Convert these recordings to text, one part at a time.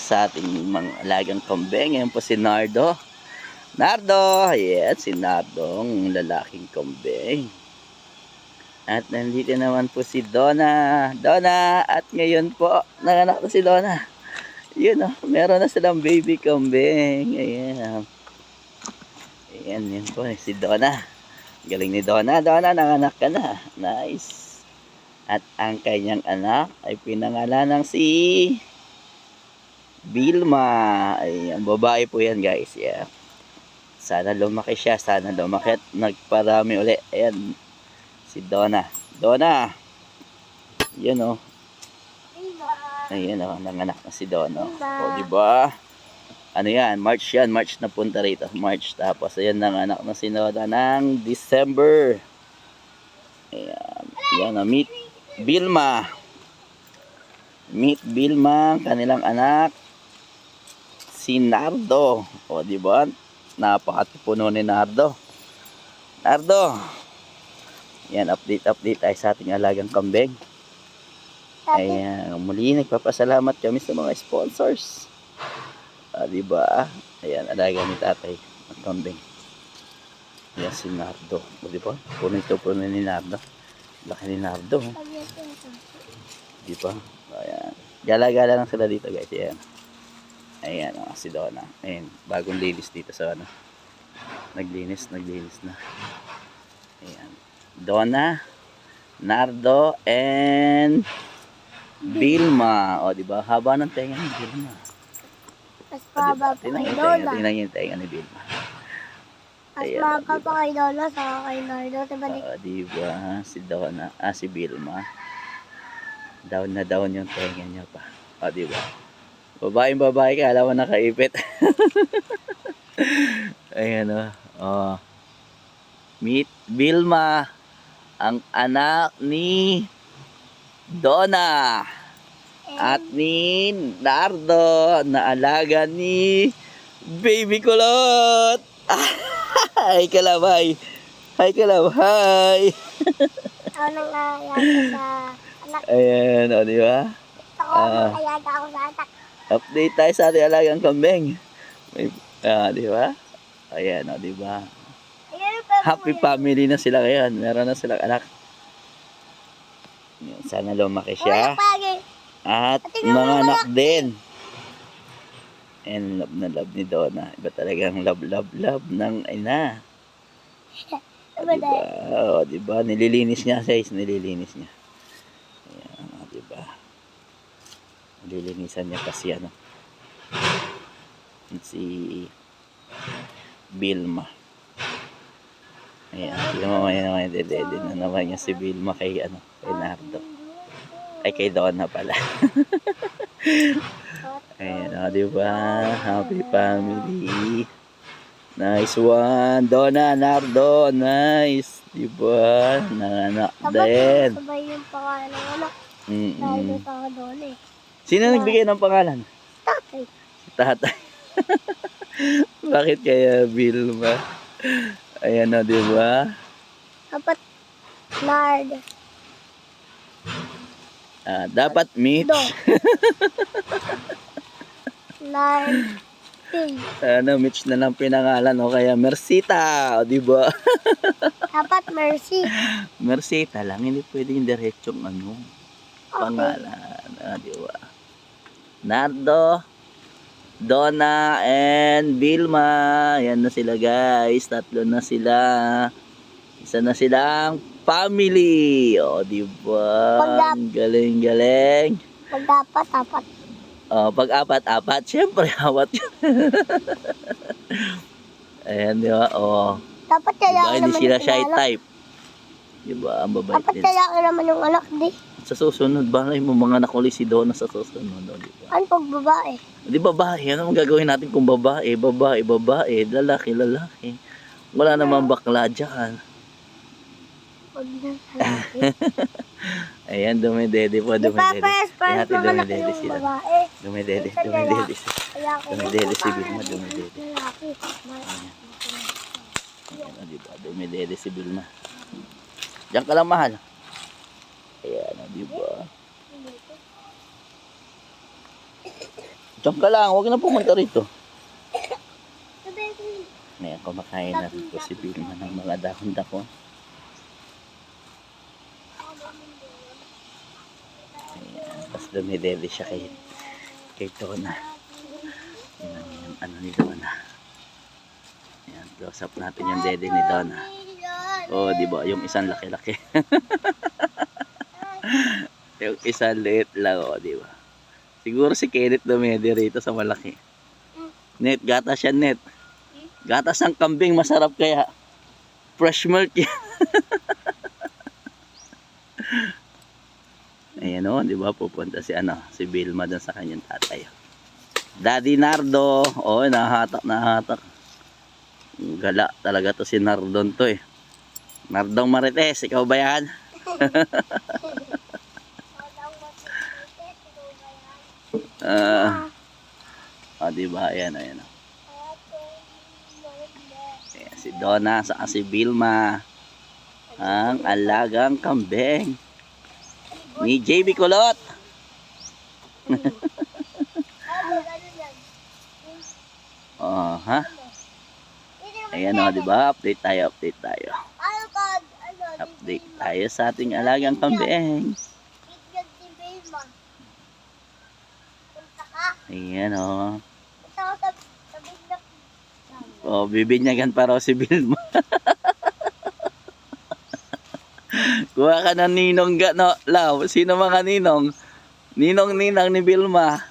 sa ating mga alagang kambing. Ngayon po si Nardo. Nardo! Yes, si Nardong lalaking kambing. At nandito naman po si Donna. Donna! At ngayon po, nanganak na si Donna. Yun oh, meron na silang baby kambing. Ayan. Ayan, yun po si Donna. Galing ni Donna. Donna, nanganak ka na. Nice. At ang kanyang anak ay pinangalan ng si Vilma. Ayan, babae po yan guys. Yeah. Sana lumaki siya. Sana lumaki at nagparami uli. Ayan, si Donna. Donna! Yan o. Ayan o, nanganak na si Donna. O, diba? Ano yan? March yan. March na punta rito. March. Tapos ayan, nanganak na si Donna ng December. Ayan. Yan o, meet Vilma. Meet Vilma, kanilang anak si Nardo. O di ba? Napakatipuno ni Nardo. Nardo. Yan, update tayo sa ating alagang kambing. Ayan, muli nagpapasalamat kami sa mga sponsors. Di ba? Ayan, alaga ni tatay ang kambing. Yan si Nardo. O di ba? Puno ni Nardo. Laki ni Nardo. Di ba? Ayan. Gala-gala lang sila dito guys. Ayan. Ayan si Donna. Ayan. Bagong linis dito sa ano. Naglinis na. Ayan. Donna, Nardo, and Vilma. O diba? Haba ng tenga ni Vilma. Mas mahaba pa kay Donna. Tingnan yung tenga ni Vilma. Mas mahaba pa kay Donna sa kay Nardo. Diba? Si Donna. Si Vilma. Down na down yung tenga niya pa. O, diba? Babae ka, alam mo nakaipit. Ayan o. Meet Vilma, ang anak ni Donna. At ni Nardo, na alaga ni Baby Kulot. Hi, kalabay. Hi, kalabay. Ako nang ayaga sa anak. Ayan, o, diba? Ako nang ayaga ako sa anak. Update tayo sa ating alagang kambing. Diba? Ayan, o, diba? Happy family na sila ngayon. Meron na silang anak. Sana lumaki siya. At mga anak din. And love na love ni Donna. Iba talagang love ng ina. Diba? O, diba? Nililinis niya guys. Nililinis niya. Ayan, o, diba? Nililinisan niya kasi ano. Si Vilma. Ayan, tignan mo naman dede na naman niya si Vilma kay ano, kay Nardo. Ay kay Donna pala. Ayan, o, diba? Happy family. Nice one. Donna, Nardo, nice. Diba? Nanganak din. Sabay yung pangalan ng anak. Dahil may pangalan eh. Sino nagbigay ng pangalan? Tatay. Si tatay. Bakit kaya Vilma? Ayan na, diba? Dapat Nard. Dapat Mitch. Nard. Mitch na lang pinangalan o kaya Mercita, o diba? Dapat Mercy. Mercita lang, hindi pwedeng diretsong ano, pangalan, diba? Nardo, Donna, and Vilma. Yan na sila guys, tatlo na sila. Isa na silang family. O, diba? Galing. Pag apat. Pag apat, syempre awat yun. Ayan, diba? Dapat kaya diba, hindi sila shy type. Diba, ang babait dapat nila. kaya naman yung anak di. Sa susunod, balay mo mga nakuli si Donna sa susunod. Diba? Ano pag babae? Di babae, ano ang gagawin natin kung babae, lalaki. Wala namang bakla dyan. Huwag na lalaki. Ayan, dumidede po, dumidede. First Dumidede sila. babae. Dumidede si Vilma, dumidede. Lalaki. Ayan, diba, dumidede si Vilma. Diyan ka lang, mahal. Ayan, diba. Diyan ka lang, huwag na pumunta rito. Sabi ko, Ngayon, kumakain na rin po si Vilma ng mga dahon-dahon. Ayan, tapos dumidede siya kay Donna. Yan yung ano ni Donna. Ayan, close up natin yung dede ni Donna. Oh, di ba? Yung isang laki-laki. Yung isang liit lang, oh, di ba? Siguro si Kenneth dumede rito sa malaki. Net, gatas yan, Net. Gatas ng kambing, masarap kaya. Fresh milk yan. Ayan o, di ba? Pupunta si Vilma dun sa kanyang tatay. Daddy Nardo. Oh, nahatak. Gala talaga to si Nardon to eh. Nardong Marites, ikaw ba yan? Di ba? Ayan. Ayan, si Donna sa si Vilma. Ang alagang kambing ni JB Kulot. Oh, ha? Ayan o, di ba? Update tayo. Update tayo sa ating alagang kambing. Ayan o. Oh, bibinyagan pa raw si Vilma. Kuha ka ng ninong Law. Sino mga ninong? Ninong-ninang ni Vilma.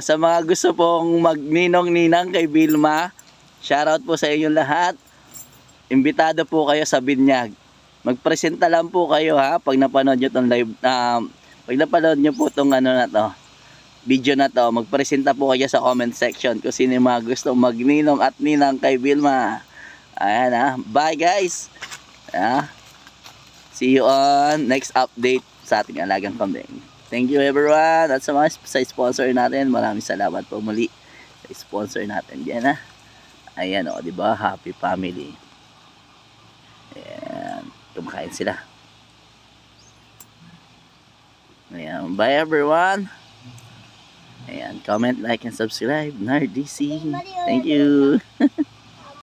Sa mga gusto pong magninong-ninang kay Vilma, shoutout po sa inyong lahat. Imbitado po kayo sa binyag. Magpresenta lang po kayo ha pag napanood nyo tong live. Pag napanood nyo po tong video na to, magpresenta po kayo sa comment section kung sino yung mga gusto magninong at ninang kay Vilma. Ayan ha. Bye guys. See you on next update sa ating alagang kambing. Thank you everyone. At sa mga sponsor natin, maraming salamat po muli sa sponsor natin. Diyan ha. Ayan o, diba? Happy family. Ayan. Kumakain sila. Ayan. Bye everyone. Ayan. Comment, like, and subscribe. NARDC. Thank you.